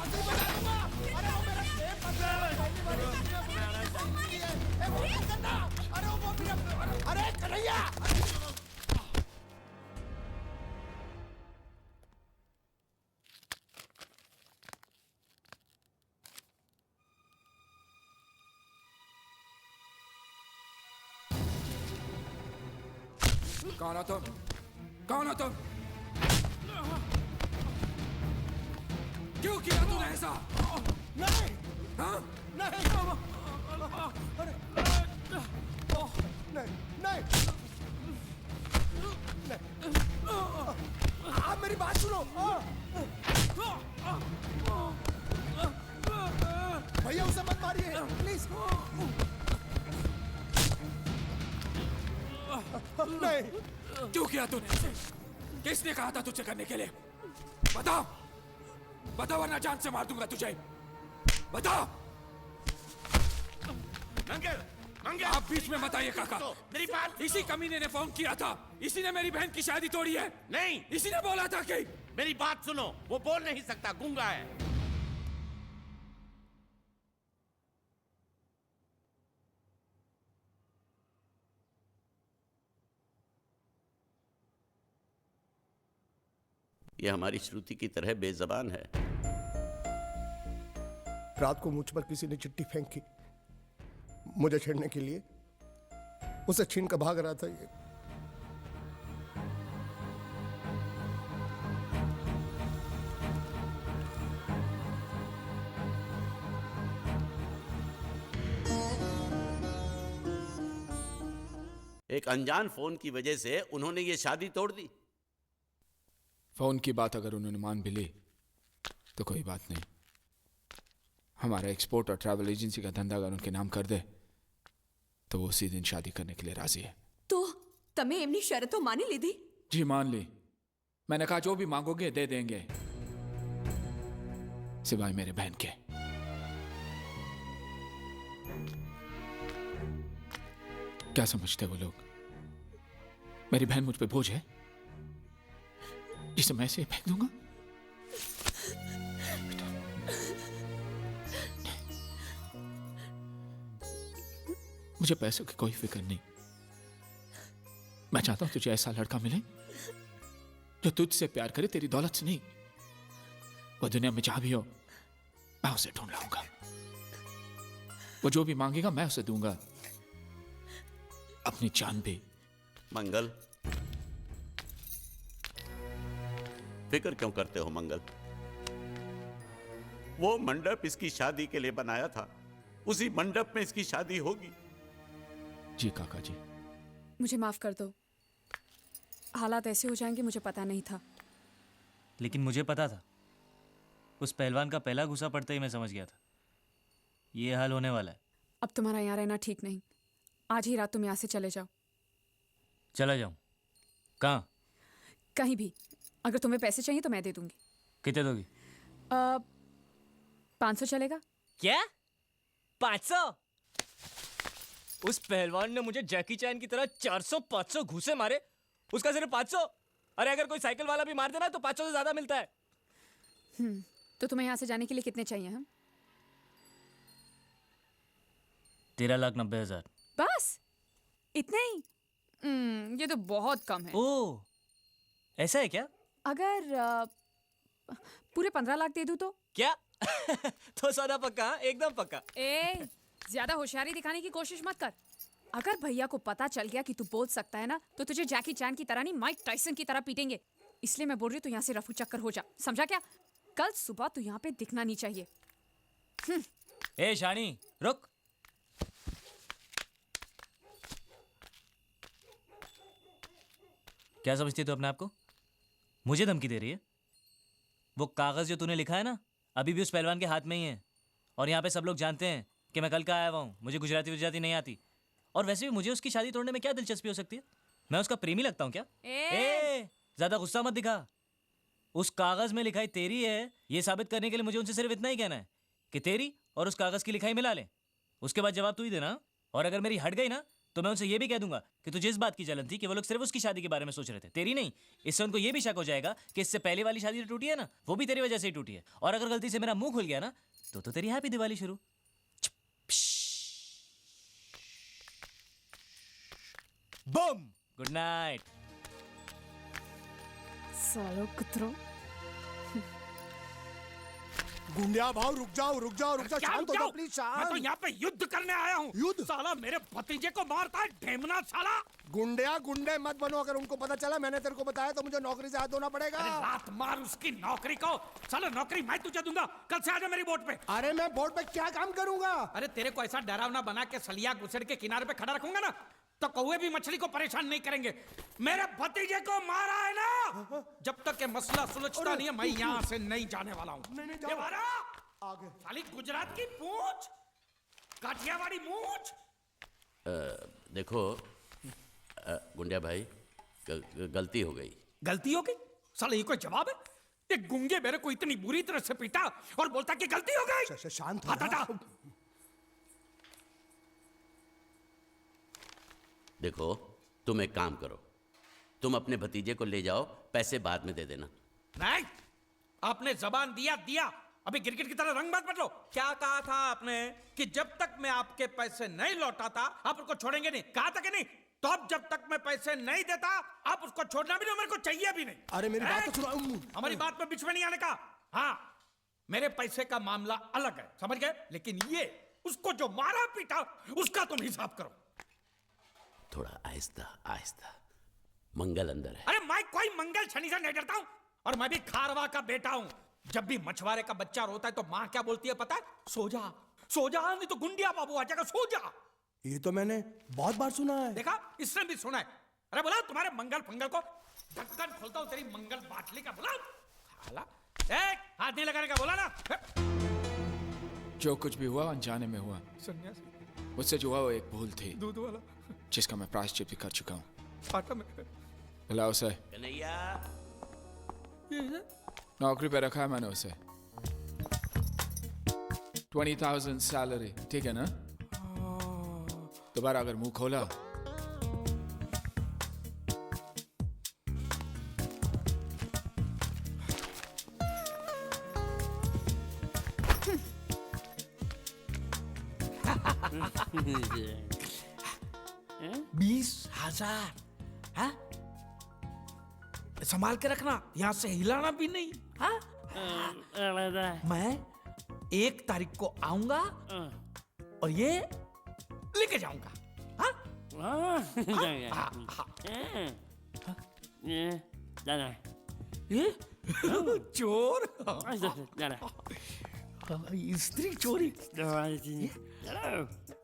फांसी बना दूंगा। अरे वो मेरा सेब पकड़ा है। पहली बार इसने ए वो मत करना। अरे वो मेरा अरे कन्हैया। कौन हो तुम? कौन हो तुम? क्यों किया तूने ऐसा? नहीं हाँ? नहीं अरे नहीं नहीं आप मेरी बात सुनो। भैया उसे मत मारिए प्लीज। नहीं क्यों किया तूने ऐसे? किसने कहा था तुझे करने के लिए? बता, बता वरना जान से मार दूंगा तुझे। बता। मंगल, मंगल, आप बीच में मत आइए काका। मेरी बात। इसी कमीने ने फोन किया था। इसी ने मेरी बहन की शादी तोड़ी है। नहीं, इसी ने बोला था कि मेरी बात सुनो। वो बोल नहीं सकता, गूंगा है। यह हमारी श्रुति की तरह बेजबान है। रात को मुझ पर किसी ने चिट्ठी फेंकी मुझे छेड़ने के लिए। उसे छीन कर भाग रहा था ये। एक अनजान फोन की वजह से उन्होंने ये शादी तोड़ दी। फोन की बात अगर उन्होंने मान भी ली तो कोई बात नहीं। हमारा एक्सपोर्ट और ट्रैवल एजेंसी का धंधा अगर उनके नाम कर दे तो वो उसी दिन शादी करने के लिए राजी है। तो तमे एमनी शर्तो मानी लीधी? जी मान ली। मैंने कहा जो भी मांगोगे दे देंगे, सिवाय मेरे बहन के। क्या समझते वो लोग? मेरी बहन मुझ पे बोझ है जिसे मैं ऐसे फेंक दूंगा? मुझे पैसों की कोई फिक्र नहीं। मैं चाहता हूं तुझे ऐसा लड़का मिले जो तुझसे प्यार करे, तेरी दौलत से नहीं। वो दुनिया में जहां भी हो मैं उसे ढूंढ लाऊंगा। वो जो भी मांगेगा मैं उसे दूंगा, अपनी जान भी। मंगल, फिक्र क्यों करते हो मंगल? वो मंडप इसकी शादी के लिए बनाया था, उसी मंडप में इसकी शादी होगी। जी काका जी। मुझे माफ कर दो। हालात ऐसे हो जाएंगे मुझे पता नहीं था। लेकिन मुझे पता था। उस पहलवान का पहला घुसा पड़ते ही मैं समझ गया था ये हाल होने वाला है। अब तुम्हारा यहाँ रहना ठीक नहीं। आज ही रात तुम यहाँ से चले जाओ। चला जाऊं? कहाँ? कहीं भी। अगर तुम्हें पैसे चाहिए तो मैं दे दूंगी। कितने दोगी? 500 चलेगा? क्या? 500? उस पहलवान ने मुझे जैकी चैन की तरह 400-500 घूसे मारे, उसका सिर्फ 500? अरे अगर कोई साइकिल वाला भी मार देना तो 500 से ज्यादा मिलता है। तो तुम्हें यहाँ से जाने के लिए कितने चाहिए? हम 13,90,000। बस इतने ही? ये तो बहुत कम है। ओह, ऐसा है क्या? अगर पूरे 15 लाख दे दूं तो? क्या? तो सौदा पक्का? एकदम पक्का। ए, ज्यादा होशियारी दिखाने की कोशिश मत कर। अगर भैया को पता चल गया कि तू बोल सकता है ना, तो तुझे जैकी चैन की तरह नहीं, माइक टाइसन की तरह पीटेंगे। इसलिए मैं बोल रही हूँ तू यहाँ से रफू चक्कर हो जा, समझा क्या? कल सुबह तू यहाँ पे दिखना नहीं चाहिए। ए शानी, रुक। क्या समझती है तू अपने आप को? मुझे धमकी दे रही है? वो कागज जो तूने लिखा है ना, अभी भी उस पहलवान के हाथ में ही है। और यहाँ पे सब लोग जानते हैं कि मैं कल का आया हुआ हूँ, मुझे गुजराती नहीं आती। और वैसे भी मुझे उसकी शादी तोड़ने में क्या दिलचस्पी हो सकती है? मैं उसका प्रेमी लगता हूँ क्या? ज्यादा गुस्सा मत दिखा। उस कागज में लिखाई तेरी है, ये साबित करने के लिए मुझे उनसे सिर्फ इतना ही कहना है कि तेरी और उस कागज की लिखाई मिला ले। उसके बाद जवाब तू ही देना। और अगर मेरी हट गई ना तो मैं उनसे ये भी कह दूंगा कि तुझे इस बात की जलन थी कि वो लोग सिर्फ उसकी शादी के बारे में सोच रहे थे, तेरी नहीं। इससे उनको ये भी शक हो जाएगा कि इससे पहले वाली शादी जो टूटी है ना, वो भी तेरी वजह से ही टूटी है। और अगर गलती से मेरा मुंह खुल गया ना, तो तेरी हैप्पी दिवाली शुरू। बम। Good night. सालो कुत्रो। गुंडिया भाव रुक जाओ रुक जाओ रुक जाओ, क्या शांत हो रुक जाओ जाओ? प्लीज, मैं तो शांत। यहाँ पे युद्ध करने आया हूँ। युद्ध? साला मेरे भतीजे को मारता है, ढेमना साला। गुंडिया गुंडे मत बनो, अगर उनको पता चला मैंने तेरे को बताया तो मुझे नौकरी से हाथ धोना पड़ेगा। अरे लात मार उसकी नौकरी को। साला नौकरी मैं तुझे दूंगा, कल से आजा मेरी बोट पे। अरे मैं बोर्ड पे क्या काम करूंगा? अरे तेरे को ऐसा डरावना बना के सलिया घुसड़ के किनारे पे खड़ा रखूंगा ना, तो कौवे भी मछली को परेशान नहीं करेंगे। मेरे भतीजे को मारा है ना, जब तक ये मसला सुलझता नहीं है मैं यहाँ से नहीं जाने वाला हूँ। नहीं ये मारा? आगे। साली गुजरात की पूंछ, काठियावाड़ी मूंछ। देखो गुंडिया भाई, गलती हो गई। गलती हो गई? साले ये कोई जवाब है? ये गुंगे मेरे को इतनी बुरी तरह से पीटा और बोलता कि गलती हो गई। शांत हो हट, जा। हट। देखो तुम एक काम करो, तुम अपने भतीजे को ले जाओ, पैसे बाद में दे देना। नहीं, आपने जबान दिया दिया, अभी गिरगिट की तरह रंग मत बदलो। क्या कहा था आपने कि जब तक मैं आपके पैसे नहीं लौटाता आप उसको छोड़ेंगे नहीं? कहा था कि नहीं? तो अब जब तक मैं पैसे नहीं देता आप उसको छोड़ना भी नहीं, मेरे को चाहिए भी नहीं। अरे मेरी बात तो सुनो। हमारी बात में बीच में नहीं आने का। हाँ, मेरे पैसे का मामला अलग है, समझ गए? लेकिन ये उसको जो मारा पीटा उसका तुम हिसाब करो। थोड़ा आहिस्ता आहिस्ता, मंगल अंदर है। अरे मैं कोई मंगल शनि से नहीं डरता हूं, और मैं भी खारवा का बेटा हूं। जब भी मछुआरे का बच्चा रोता है तो माँ क्या बोलती है पता है? सो जा, सो जा, नहीं तो गुंडिया बाबू आ जाएगा, सो जा। ये तो मैंने बहुत बार सुना है। देखा, इसने भी सुना है। अरे बोला तुम्हारे मंगल फंगल को, ढक्कन खोलता हूं तेरी मंगल बाटली का। बोला साला, हाथ नहीं लगाने का बोला ना। जो कुछ भी हुआ अनजाने में हुआ। सन्यासी मुझसे जो हुआ वो एक भूल थी, दूध वाला जिसका मैं प्रायश्चित भी कर चुका हूँ। फाटा में बुलाओ उसे। कन्हैया, नौकरी पे रखा है मैंने उसे। 20,000 सैलरी, ठीक है ना? दोबारा अगर मुंह खोला हाँ? संभाल के रखना, यहाँ से हिलाना भी नहीं। हाँ? मैं 1 तारीख को आऊंगा और ये लेके जाऊंगा। हाँ? ये चोर, स्त्री चोरी।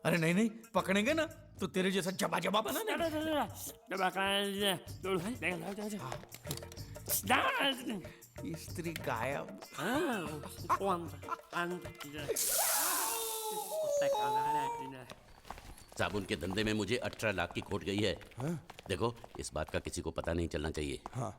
अरे नहीं नहीं, पकड़ेंगे ना तो तेरे जैसा जबा जबा बना नहीं। स्त्री गायब। साबुन के धंधे में मुझे 18 लाख की खोट गई है। देखो इस बात का किसी को पता नहीं चलना चाहिए। हाँ।